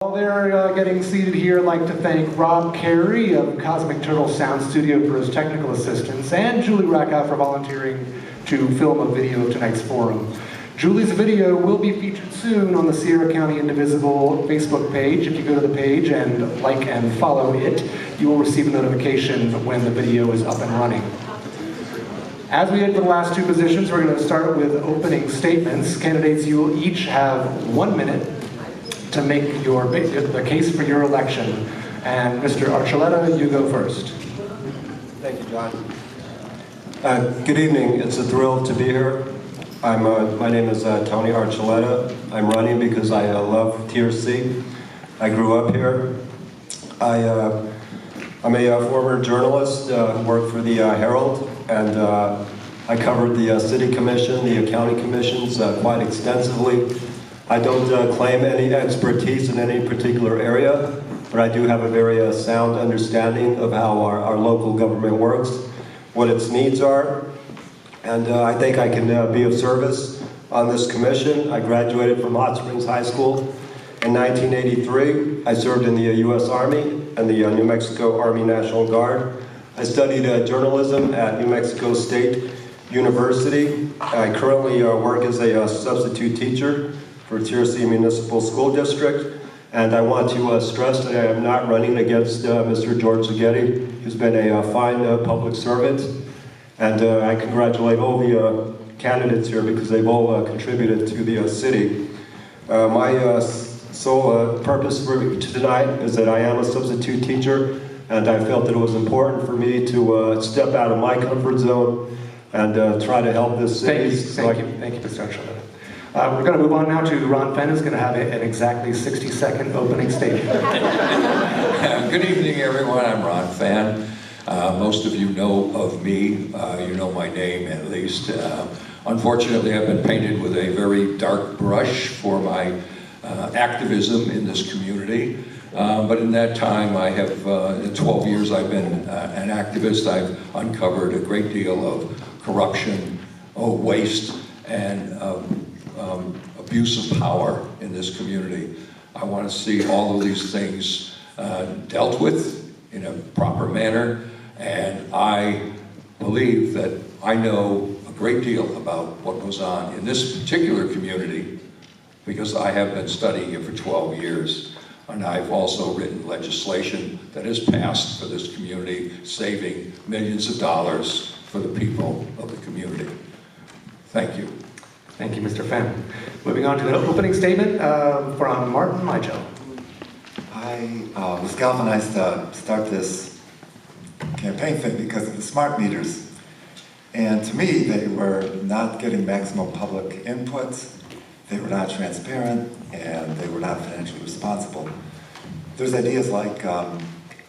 While they're getting seated here, I'd like to thank Rob Carey of Cosmic Turtle Sound Studio for his technical assistance, and Julie Rackow for volunteering to film a video of tonight's forum. Julie's video will be featured soon on the Sierra County Indivisible Facebook page. If you go to the page and like and follow it, you will receive a notification when the video is up and running. As we did for the last two positions, we're going to start with opening statements. Candidates, you will each have 1 minute to make the case for your election. And Mr. Archuleta, you go first. Thank you, John. Good evening. It's a thrill to be here. My name is Tony Archuleta. I'm running because I love TRC. I grew up here. I'm a former journalist, worked for the Herald, and I covered the City Commission, the County Commissions quite extensively. I don't claim any expertise in any particular area, but I do have a very sound understanding of how our local government works, what its needs are, and I think I can be of service on this commission. I graduated from Hot Springs High School in 1983. I served in the U.S. Army and the New Mexico Army National Guard. I studied journalism at New Mexico State University. I currently work as a substitute teacher for TRC Municipal School District, and I want to stress that I am not running against Mr. George Szigeti, who's been a fine public servant, and I congratulate all the candidates here because they've all contributed to the city. My sole purpose for tonight is that I am a substitute teacher, and I felt that it was important for me to step out of my comfort zone and try to help this city. Thank you, Mr. Archuleta. We're going to move on now to Ron Fenn, who's going to have an exactly 60-second opening statement. Good evening, everyone. I'm Ron Fenn. Most of you know of me. You know my name, at least. Unfortunately, I've been painted with a very dark brush for my activism in this community. But in that time, I have, in 12 years I've been an activist. I've uncovered a great deal of corruption, waste, and abuse of power in this community. I want to see all of these things dealt with in a proper manner, and I believe that I know a great deal about what goes on in this particular community because I have been studying it for 12 years, and I've also written legislation that has passed for this community, saving millions of dollars for the people of the community. Thank you. Thank you, Mr. Fenn. Moving on to the opening statement from Martin Michel. I was galvanized to start this campaign thing because of the smart meters. And to me, they were not getting maximum public input, they were not transparent, and they were not financially responsible. There's ideas like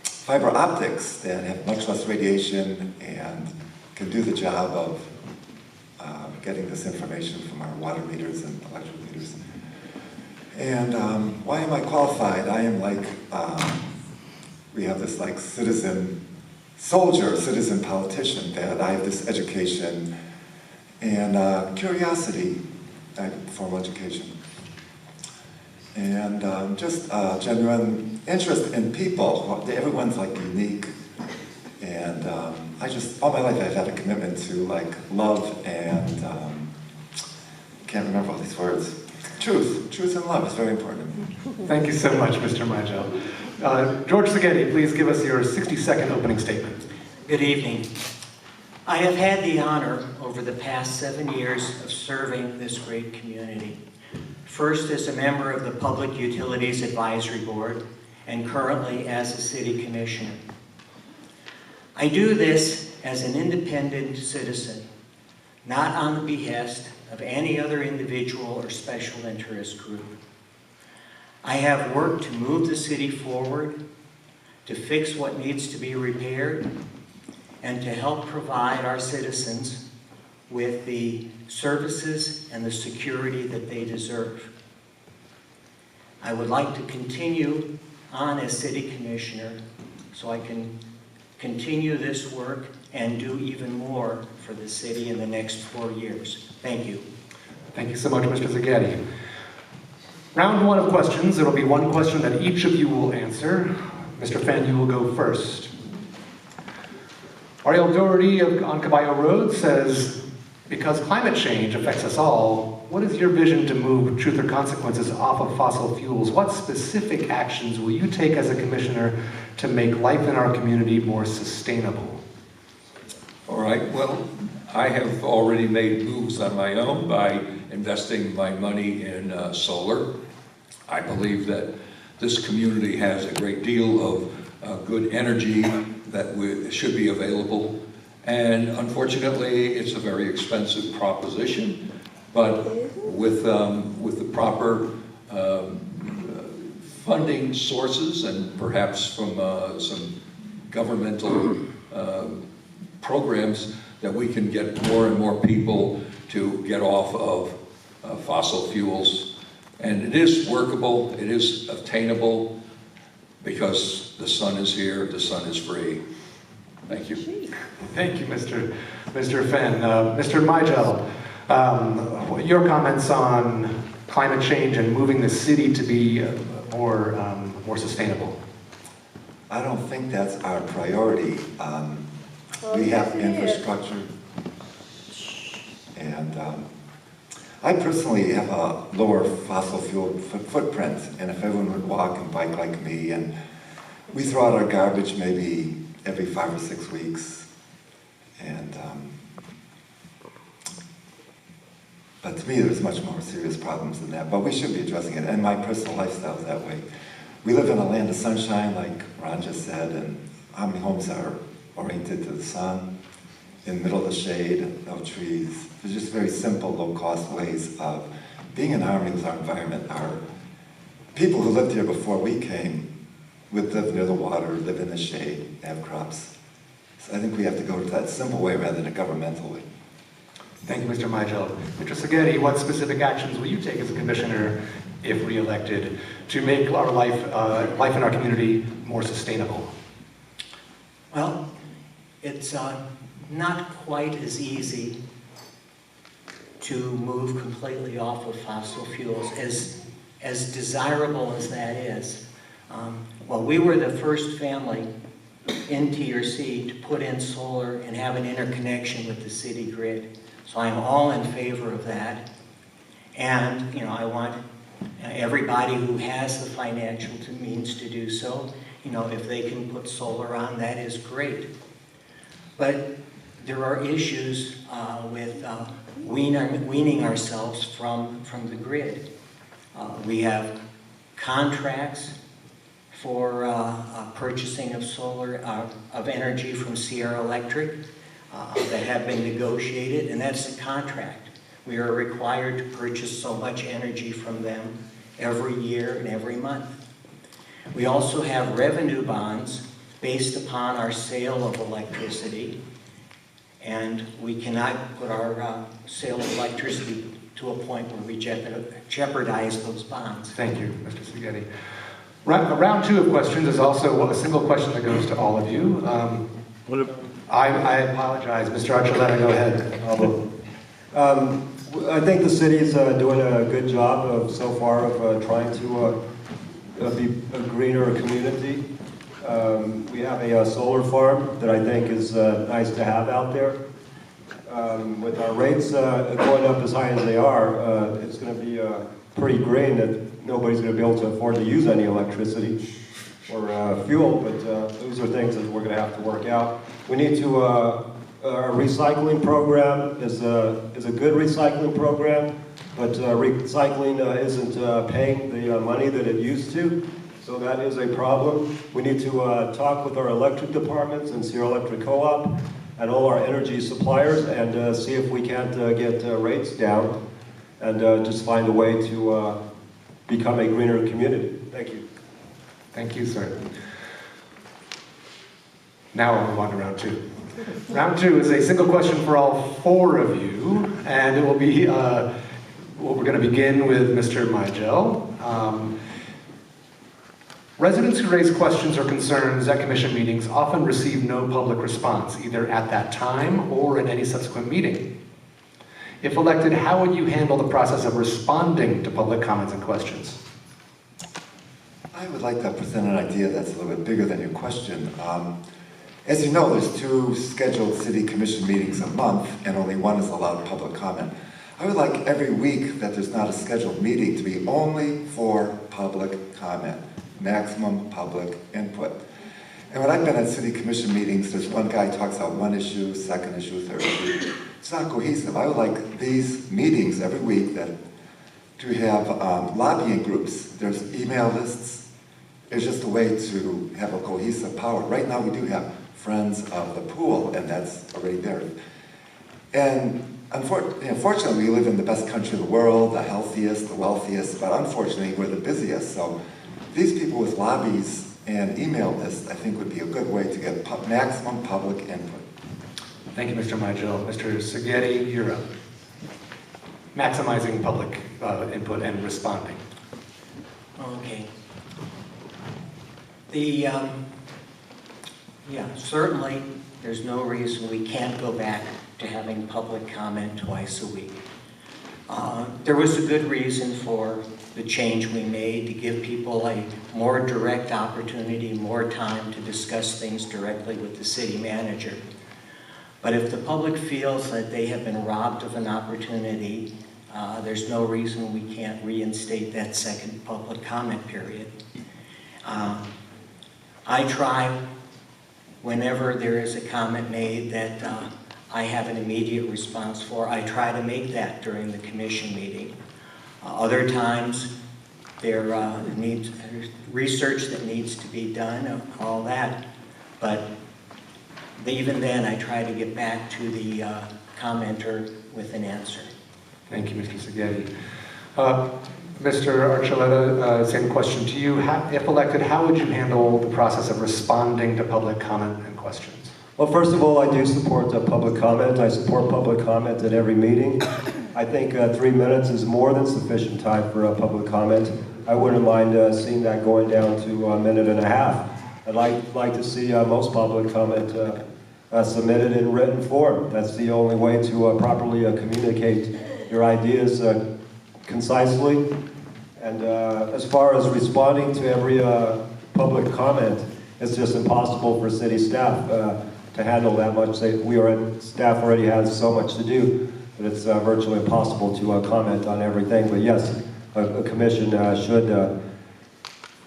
fiber optics that have much less radiation and can do the job of getting this information from our water meters and electric meters. And why am I qualified? I am like, we have this like citizen soldier, citizen politician, that I have this education and curiosity, I have formal education. And just genuine interest in people. Everyone's like unique. And I just, all my life I've had a commitment to like love and, can't remember all these words. Truth and love is very important. Thank you so much, Mr. Michel. George Szigeti, please give us your 60-second opening statement. Good evening. I have had the honor over the past 7 years of serving this great community. First as a member of the Public Utilities Advisory Board and currently as a city commissioner. I do this as an independent citizen, not on the behest of any other individual or special interest group. I have worked to move the city forward, to fix what needs to be repaired, and to help provide our citizens with the services and the security that they deserve. I would like to continue on as city commissioner so I can continue this work and do even more for the city in the next 4 years. Thank you. Thank you so much, Mr. Szigeti. Round one of questions. There will be one question that each of you will answer. Mr. Fenn, you will go first. Ariel Doherty on Caballo Road says, because climate change affects us all, what is your vision to move Truth or Consequences off of fossil fuels? What specific actions will you take as a commissioner to make life in our community more sustainable? All right, well, I have already made moves on my own by investing my money in solar. I believe that this community has a great deal of good energy that should be available. And unfortunately, it's a very expensive proposition, but with the proper funding sources and perhaps from some governmental programs, that we can get more and more people to get off of fossil fuels. And it is workable, it is attainable, because the sun is here, the sun is free. Thank you. Thank you, Mr. Fenn. Mr. Mygel, your comments on climate change and moving the city to be more sustainable. I don't think that's our priority. We have infrastructure, and I personally have a lower fossil fuel footprint, and if everyone would walk and bike like me, and we throw out our garbage maybe every 5 or 6 weeks, and but to me there's much more serious problems than that, but we should be addressing it, and my personal lifestyle is that way. We live in a land of sunshine, like Ron just said, and how many homes are oriented to the sun, in the middle of the shade, no trees. There's just very simple, low-cost ways of being in harmony with our environment. Our people who lived here before we came would live near the water, live in the shade, have crops. So I think we have to go to that simple way rather than a governmental way. Thank you, Mr. Mygel. Mr. Seghetti, what specific actions will you take as a commissioner, if re-elected, to make our life in our community more sustainable? Well, it's not quite as easy to move completely off of fossil fuels, as desirable as that is. Well, we were the first family in TRC to put in solar and have an interconnection with the city grid. So I'm all in favor of that. And, you know, I want everybody who has the financial means to do so. You know, if they can put solar on, that is great. But there are issues with weaning ourselves from the grid. We have contracts for purchasing of solar, of energy from Sierra Electric that have been negotiated, and that's the contract. We are required to purchase so much energy from them every year and every month. We also have revenue bonds based upon our sale of electricity, and we cannot put our sale of electricity to a point where we jeopardize those bonds. Thank you, Mr. Seghetti. Round two of questions is also a single question that goes to all of you. I apologize. Mr. Archuleta, go ahead. I think the city's doing a good job so far of trying to be a greener community. We have a solar farm that I think is nice to have out there. With our rates going up as high as they are, it's going to be pretty green that nobody's going to be able to afford to use any electricity or fuel, but those are things that we're going to have to work out. We need to, our recycling program is a good recycling program, but recycling isn't paying the money that it used to, so that is a problem. We need to talk with our electric departments and Sierra Electric Co-op and all our energy suppliers and see if we can't get rates down and just find a way to become a greener community. Thank you. Thank you, sir. Now we'll move on to round two. Round two is a single question for all four of you, and it will be, well, we're going to begin with Mr. Mygel. Residents who raise questions or concerns at commission meetings often receive no public response, either at that time or in any subsequent meeting. If elected, how would you handle the process of responding to public comments and questions? I would like to present an idea that's a little bit bigger than your question. As you know, there's 2 scheduled city commission meetings a month, and only 1 is allowed public comment. I would like every week that there's not a scheduled meeting to be only for public comment, maximum public input. And when I've been at city commission meetings, there's one guy who talks about one issue, second issue, third issue. It's not cohesive. I would like these meetings every week to have lobbying groups. There's email lists. It's just a way to have a cohesive power. Right now we do have Friends of the Pool, and that's already there. And unfortunately, we live in the best country in the world, the healthiest, the wealthiest, but unfortunately, we're the busiest. So these people with lobbies and email lists, I think, would be a good way to get maximum public input. Thank you, Mr. Mygel. Mr. Seghetti, you're up. Maximizing public input and responding. Okay. Yeah, certainly, there's no reason we can't go back to having public comment twice a week. There was a good reason for the change we made to give people a more direct opportunity, more time to discuss things directly with the city manager. But if the public feels that they have been robbed of an opportunity, there's no reason we can't reinstate that second public comment period. I try, whenever there is a comment made that I have an immediate response for, I try to make that during the commission meeting. Other times, there's research that needs to be done, all that. But even then, I try to get back to the commenter with an answer. Thank you, Mr. Seghetti. Mr. Archuleta, same question to you. If elected, how would you handle the process of responding to public comment and questions? Well, first of all, I do support public comment. I support public comment at every meeting. I think 3 minutes is more than sufficient time for a public comment. I wouldn't mind seeing that going down to a minute and a half. I'd like to see most public comment submitted in written form. That's the only way to properly communicate your ideas concisely. And as far as responding to every public comment, it's just impossible for city staff to handle that much. Staff already has so much to do that it's virtually impossible to comment on everything. But yes, a commission should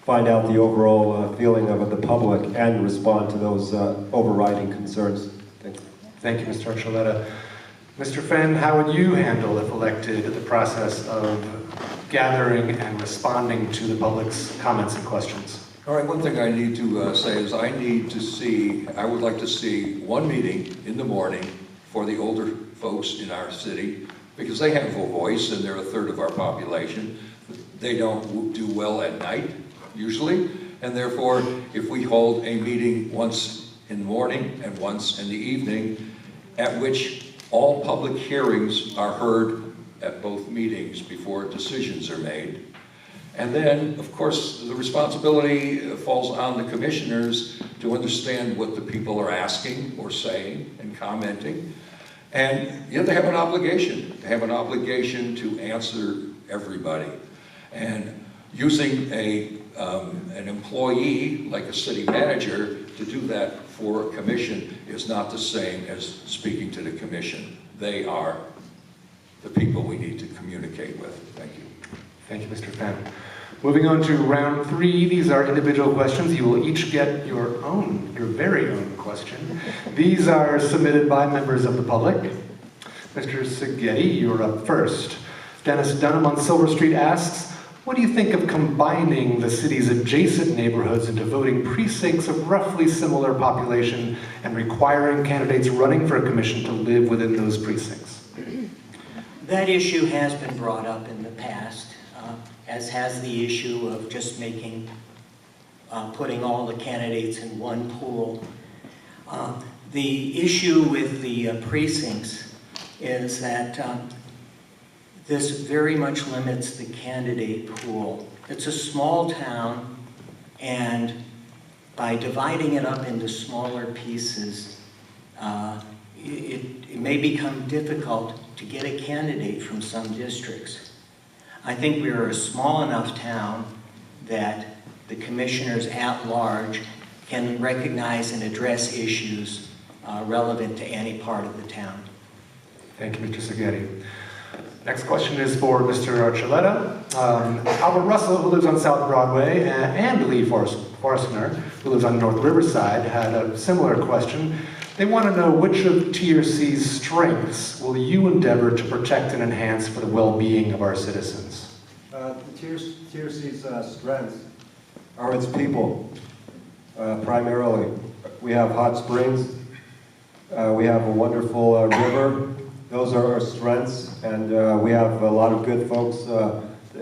find out the overall feeling of the public and respond to those overriding concerns. Thanks. Thank you, Mr. Archuleta. Mr. Fenn, how would you handle, if elected, the process of gathering and responding to the public's comments and questions? All right, one thing I need to say is I would like to see one meeting in the morning for the older folks in our city, because they have a voice and they're a third of our population. They don't do well at night, usually, and therefore, if we hold a meeting once in the morning and once in the evening, at which all public hearings are heard at both meetings before decisions are made. And then, of course, the responsibility falls on the commissioners to understand what the people are asking or saying and commenting. And yet they have an obligation. They have an obligation to answer everybody. And using an employee, like a city manager, to do that for a commission is not the same as speaking to the commission. They are the people we need to communicate with. Thank you. Thank you, Mr. Fenn. Moving on to round 3, these are individual questions. You will each get your very own question. These are submitted by members of the public. Mr. Seghetti, you're up first. Dennis Dunham on Silver Street asks, what do you think of combining the city's adjacent neighborhoods into voting precincts of roughly similar population and requiring candidates running for a commission to live within those precincts? That issue has been brought up in the past, as has the issue of just putting all the candidates in one pool. The issue with the precincts is that this very much limits the candidate pool. It's a small town, and by dividing it up into smaller pieces, it may become difficult to get a candidate from some districts. I think we are a small enough town that the commissioners at large can recognize and address issues relevant to any part of the town. Thank you, Mr. Seghetti. Next question is for Mr. Archuleta. Albert Russell, who lives on South Broadway, and Lee Forstner, who lives on North Riverside, had a similar question. They want to know which of TRC's strengths will you endeavor to protect and enhance for the well-being of our citizens? The TRC's strengths are its people, primarily. We have hot springs. We have a wonderful river. Those are our strengths, and we have a lot of good folks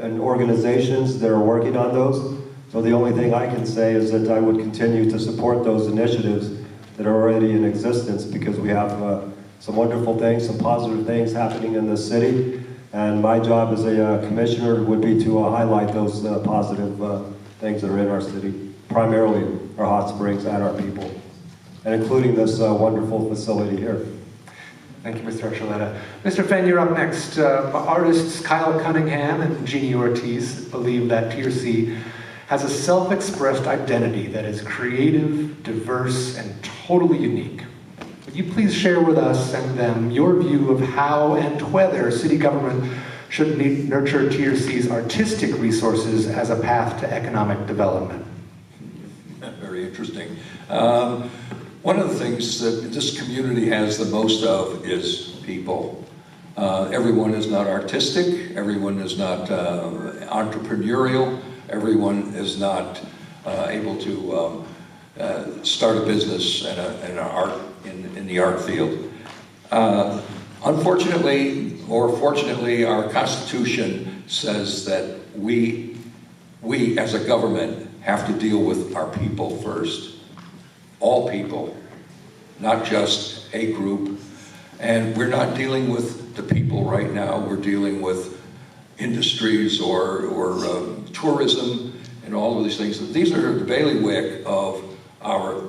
and organizations that are working on those. So the only thing I can say is that I would continue to support those initiatives that are already in existence, because we have some wonderful things, some positive things happening in the city. And my job as a commissioner would be to highlight those positive things that are in our city, primarily our hot springs and our people, and including this wonderful facility here. Thank you, Mr. Archuleta. Mr. Fenn, you're up next. Artists Kyle Cunningham and Jeannie Ortiz believe that TRC has a self-expressed identity that is creative, diverse, and totally unique. Would you please share with us and them your view of how and whether city government should nurture TRC's artistic resources as a path to economic development? Very interesting. One of the things that this community has the most of is people. Everyone is not artistic, everyone is not entrepreneurial, everyone is not able to start a business in the art field. Unfortunately, or fortunately, our Constitution says that we as a government have to deal with our people first. All people, not just a group. And we're not dealing with the people right now, we're dealing with industries or tourism and all of these things. These are the bailiwick of our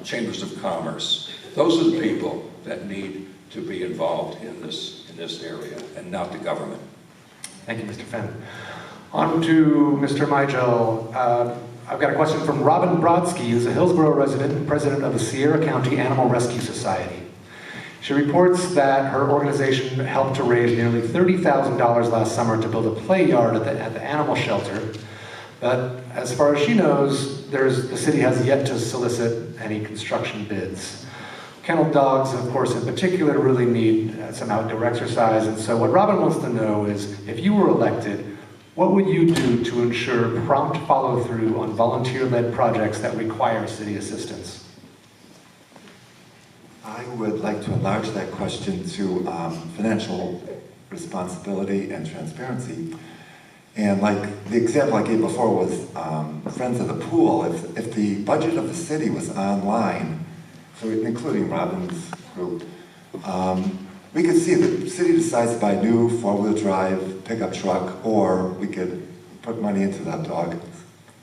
chambers of commerce. Those are the people that need to be involved in this area, and not the government. Thank you, Mr. Fenn. On to Mr. Migel. I've got a question from Robin Brodsky, who's a Hillsborough resident and president of the Sierra County Animal Rescue Society. She reports that her organization helped to raise nearly $30,000 last summer to build a play yard at the animal shelter. But as far as she knows, the city has yet to solicit any construction bids. Kennel dogs, of course, in particular, really need some outdoor exercise. And so what Robin wants to know is, if you were elected, what would you do to ensure prompt follow-through on volunteer-led projects that require city assistance? I would like to enlarge that question to financial responsibility and transparency. And like the example I gave before was Friends of the Pool. If the budget of the city was online, so including Robin's group, we could see if the city decides to buy a new four-wheel drive pickup truck, or we could put money into that dog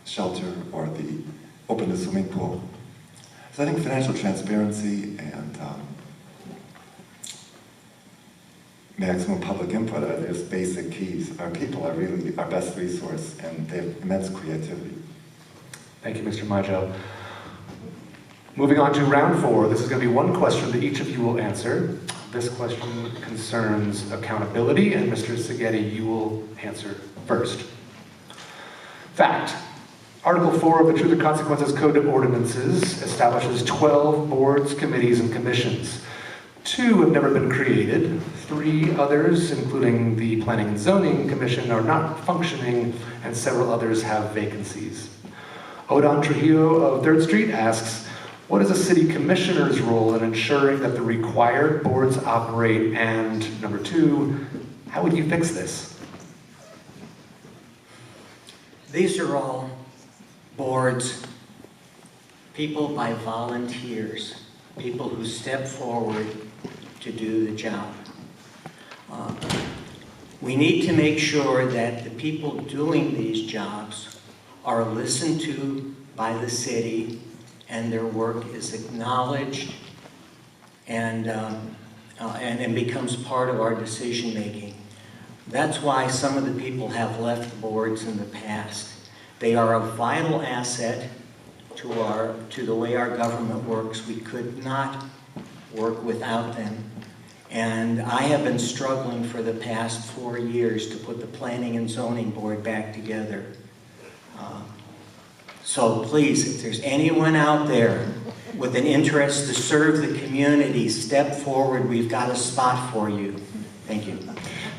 shelter or open the swimming pool. So I think financial transparency and maximum public input are those basic keys. Our people are really our best resource, and they have immense creativity. Thank you, Mr. Maggio. Moving on to round 4, this is going to be one question that each of you will answer. This question concerns accountability, and Mr. Seghetti, you will answer first. Fact. Article 4 of the Truth or Consequences Code of Ordinances establishes 12 boards, committees, and commissions. 2 have never been created. 3 others, including the Planning and Zoning Commission, are not functioning, and several others have vacancies. Odon Trujillo of 3rd Street asks, what is a city commissioner's role in ensuring that the required boards operate? And number 2, how would you fix this? These are all boards, people by volunteers, people who step forward to do the job. We need to make sure that the people doing these jobs are listened to by the city, and their work is acknowledged and becomes part of our decision making. That's why some of the people have left the boards in the past. They are a vital asset to the way our government works. We could not work without them. And I have been struggling for the past 4 years to put the Planning and Zoning Board back together. So please, if there's anyone out there with an interest to serve the community, step forward. We've got a spot for you. Thank you.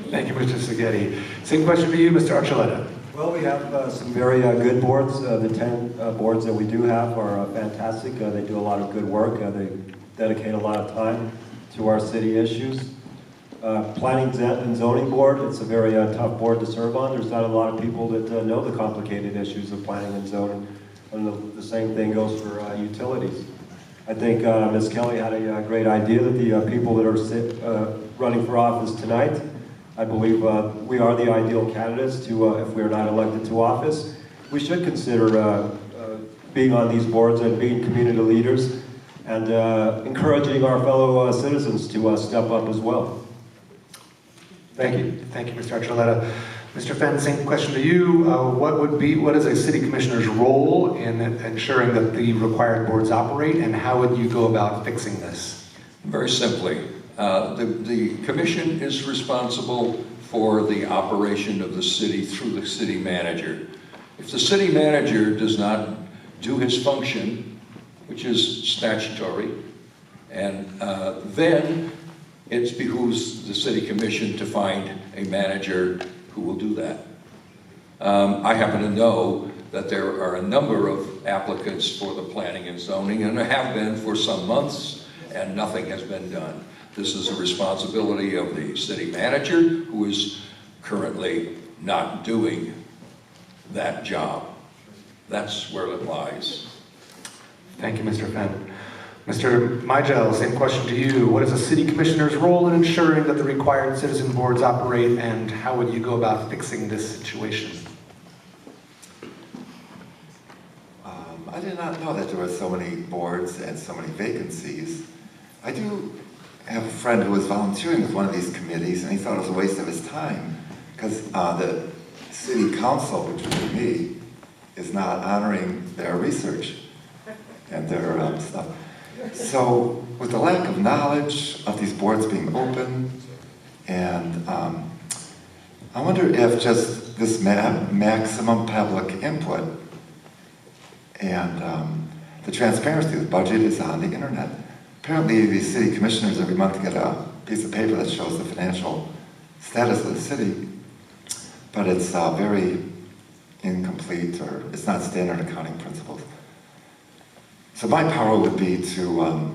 Thank you, Mr. Seghetti. Same question for you, Mr. Archuleta. Well, we have some very good boards. The 10 boards that we do have are fantastic. They do a lot of good work. They dedicate a lot of time to our city issues. Planning and Zoning Board, it's a very tough board to serve on. There's not a lot of people that know the complicated issues of planning and zoning. And the same thing goes for utilities. I think Ms. Kelly had a great idea that the people that are running for office tonight, I believe we are the ideal candidates to, if we are not elected to office, we should consider being on these boards and being community leaders and encouraging our fellow citizens to step up as well. Thank you. Thank you, Mr. Archuleta. Mr. Fenn, same question to you. What is a city commissioner's role in ensuring that the required boards operate, and how would you go about fixing this? Very simply, the commission is responsible for the operation of the city through the city manager. If the city manager does not do his function, which is statutory, and then it behooves the city commission to find a manager who will do that. I happen to know that there are a number of applicants for the planning and zoning, and there have been for some months, and nothing has been done. This is a responsibility of the city manager, who is currently not doing that job. That's where it lies. Thank you, Mr. Fenn. Mr. Mygel, same question to you. What is a city commissioner's role in ensuring that the required citizen boards operate, and how would you go about fixing this situation? I did not know that there were so many boards and so many vacancies. I do have a friend who was volunteering with one of these committees, and he thought it was a waste of his time because the city council, which would be me, is not honoring their research and their stuff. So with the lack of knowledge of these boards being open, and I wonder if just this maximum public input and the transparency, the budget is on the internet. Apparently the city commissioners every month get a piece of paper that shows the financial status of the city, but it's very incomplete, or it's not standard accounting principles. So my power would be to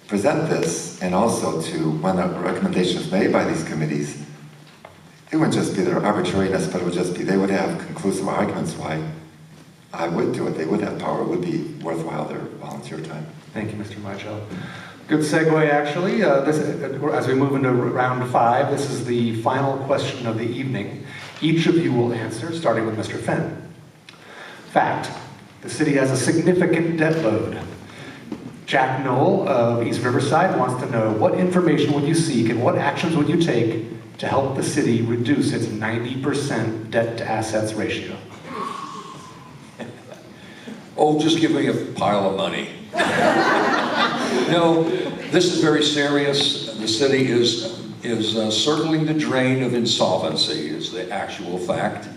present this, and also to, when a recommendation is made by these committees, it wouldn't just be their arbitrariness, but it would just be, they would have conclusive arguments why I would do it. They would have power. It would be worthwhile their volunteer time. Thank you, Mr. Mygel. Good segue, actually. As we move into round 5, this is the final question of the evening. Each of you will answer, starting with Mr. Fenn. Fact: the city has a significant debt load. Jack Knoll of East Riverside wants to know, what information would you seek and what actions would you take to help the city reduce its 90% debt to assets ratio? Oh, just give me a pile of money. No, this is very serious. The city is circling the drain of insolvency, is the actual fact.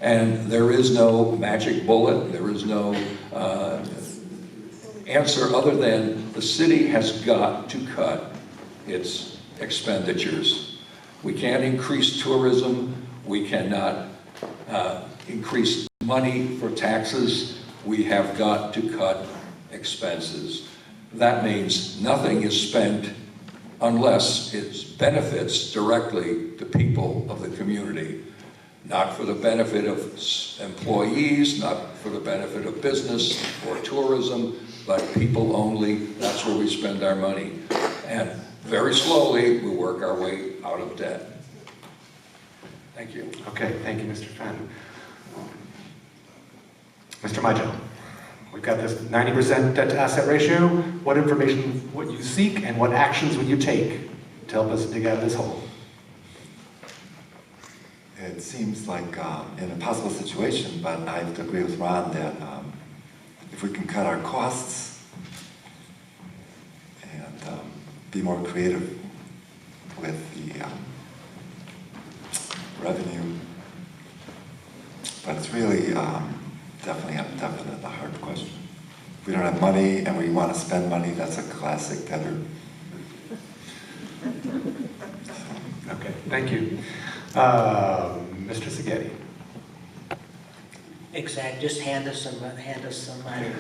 And there is no magic bullet. There is no answer other than the city has got to cut its expenditures. We can't increase tourism. We cannot increase money for taxes. We have got to cut expenses. That means nothing is spent unless it benefits directly the people of the community. Not for the benefit of employees, not for the benefit of business or tourism, but people only. That's where we spend our money. And very slowly, we work our way out of debt. Thank you. Okay, thank you, Mr. Fenn. Mr. Mygel, we've got this 90% debt to asset ratio. What information would you seek and what actions would you take to help us dig out of this hole? It it seems like an impossible situation, but I have to agree with Ron that if we can cut our costs and be more creative with the revenue, but it's really definitely a hard question. If we don't have money and we want to spend money, that's a classic debtor. Okay, thank you. Mr. Szigeti. Exact, just hand us some money.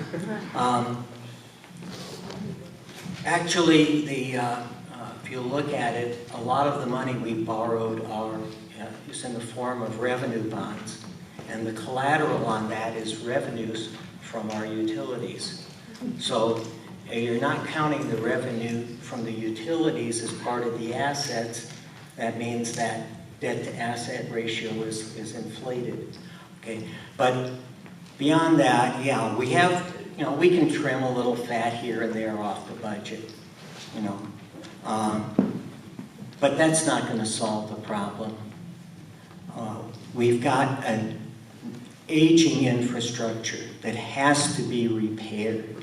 Actually, if you look at it, a lot of the money we borrowed is in the form of revenue bonds. And the collateral on that is revenues from our utilities. So you're not counting the revenue from the utilities as part of the assets. That means that debt-to-asset ratio is inflated. Okay, but beyond that, yeah, we have, we can trim a little fat here and there off the budget, but that's not going to solve the problem. We've got an aging infrastructure that has to be repaired.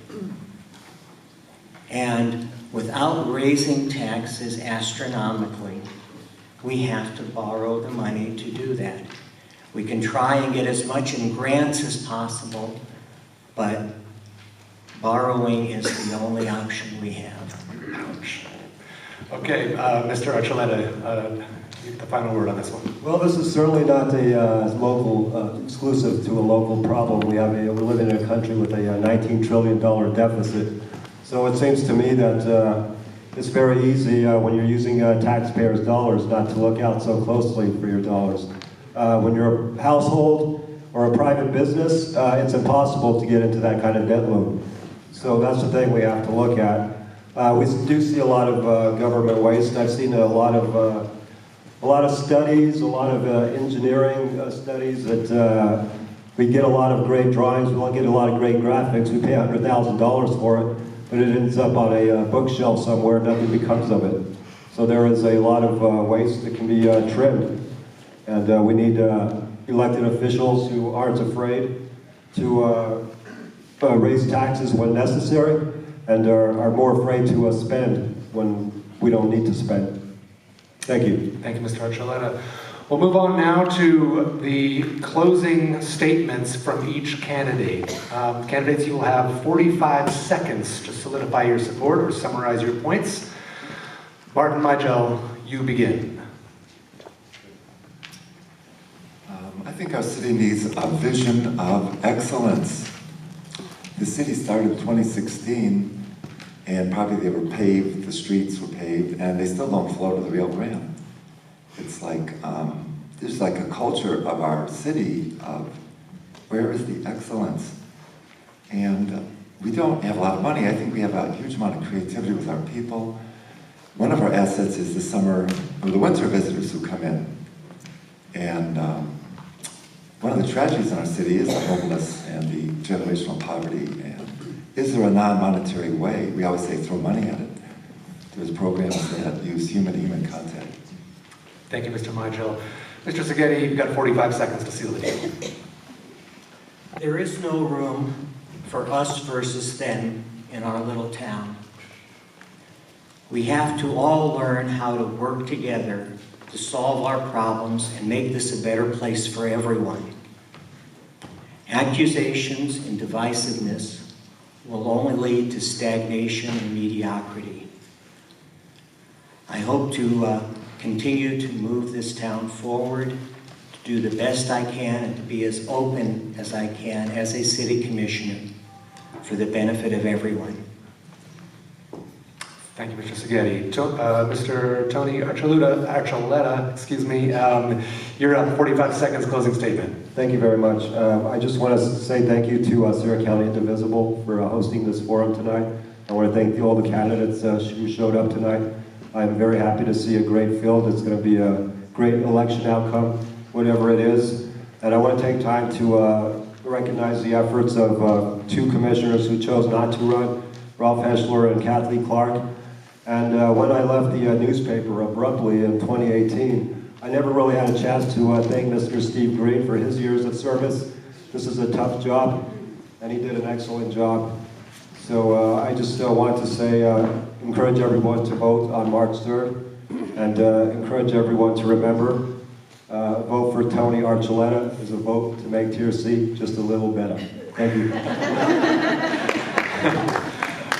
And without raising taxes astronomically, we have to borrow the money to do that. We can try and get as much in grants as possible, but borrowing is the only option we have. Ouch. Okay, Mr. Archuleta, the final word on this one. Well, this is certainly not a local, exclusive to a local problem. We're living in a country with a $19 trillion deficit. So it seems to me that it's very easy when you're using taxpayers' dollars not to look out so closely for your dollars. When you're a household or a private business, it's impossible to get into that kind of debt loop. So that's the thing we have to look at. We do see a lot of government waste. I've seen a lot of studies, a lot of engineering studies that we get a lot of great drawings, we get a lot of great graphics. We pay $100,000 for it, but it ends up on a bookshelf somewhere, nothing becomes of it. So there is a lot of waste that can be trimmed. And we need elected officials who aren't afraid to raise taxes when necessary and are more afraid to spend when we don't need to spend. Thank you. Thank you, Mr. Archuleta. We'll move on now to the closing statements from each candidate. Candidates, you will have 45 seconds to solidify your support or summarize your points. Martin Mygel, you begin. I think our city needs a vision of excellence. The city started in 2016, and probably they were paved, the streets were paved, and they still don't flow to the Rio Grande. It's like, there's like a culture of our city of where is the excellence? And we don't have a lot of money. I think we have a huge amount of creativity with our people. One of our assets is the summer, or the winter visitors who come in. And one of the tragedies in our city is the homeless and the generational poverty. And is there a non-monetary way? We always say throw money at it. There's programs that use human-to-human contact. Thank you, Mr. Mygel. Mr. Szigeti, you've got 45 seconds to seal the deal. There is no room for us versus them in our little town. We have to all learn how to work together to solve our problems and make this a better place for everyone. Accusations and divisiveness will only lead to stagnation and mediocrity. I hope to continue to move this town forward, to do the best I can, and to be as open as I can as a city commissioner for the benefit of everyone. Thank you, Mr. Szigeti. Mr. Tony Archuleta, excuse me, you're up. 45 seconds closing statement. Thank you very much. I just want to say thank you to Sierra County Indivisible for hosting this forum tonight. I want to thank all the candidates who showed up tonight. I'm very happy to see a great field. It's going to be a great election outcome, whatever it is. And I want to take time to recognize the efforts of two commissioners who chose not to run, Ralph Heschler and Kathleen Clark. And when I left the newspaper abruptly in 2018, I never really had a chance to thank Mr. Steve Green for his years of service. This is a tough job, and he did an excellent job. So I just want to say, encourage everyone to vote on March 3rd, and encourage everyone to remember, vote for Tony Archuleta is a vote to make TRC just a little better. Thank you.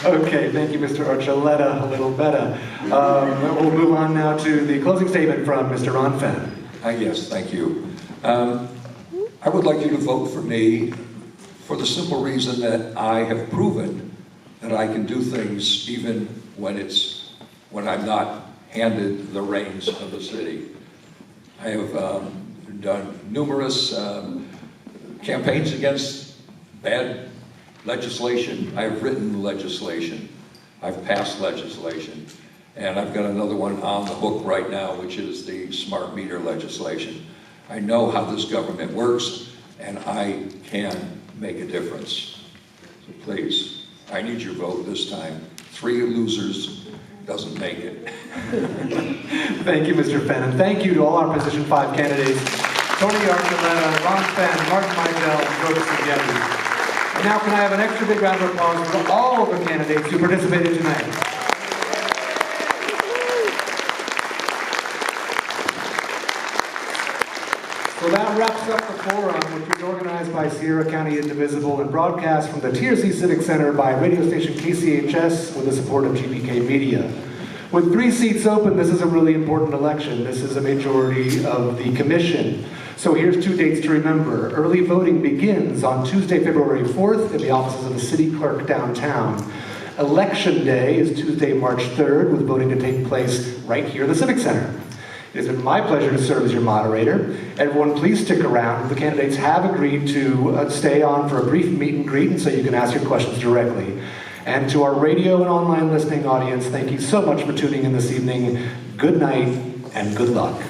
Okay, thank you, Mr. Archuleta, a little better. We'll move on now to the closing statement from Mr. Ron Fenn. Yes, thank you. I would like you to vote for me for the simple reason that I have proven that I can do things even when I'm not handed the reins of the city. I have done numerous campaigns against bad legislation. I've written legislation. I've passed legislation. And I've got another one on the hook right now, which is the smart meter legislation. I know how this government works, and I can make a difference. So please, I need your vote this time. 3 losers doesn't make it. Thank you, Mr. Fenn, and thank you to all our Position 5 candidates, Tony Archuleta, Ron Fenn, Martin Mydell, and George Spaghetti. And now can I have an extra big round of applause for all of the candidates who participated tonight. So that wraps up the forum, which was organized by Sierra County Indivisible and broadcast from the TRC Civic Center by radio station KCHS with the support of GPK Media. With 3 seats open, this is a really important election. This is a majority of the commission. So here's 2 dates to remember. Early voting begins on Tuesday, February 4th in the offices of the city clerk downtown. Election day is Tuesday, March 3rd, with voting to take place right here in the Civic Center. It has been my pleasure to serve as your moderator. Everyone, please stick around. The candidates have agreed to stay on for a brief meet and greet, and so you can ask your questions directly. And to our radio and online listening audience, thank you so much for tuning in this evening. Good night and good luck.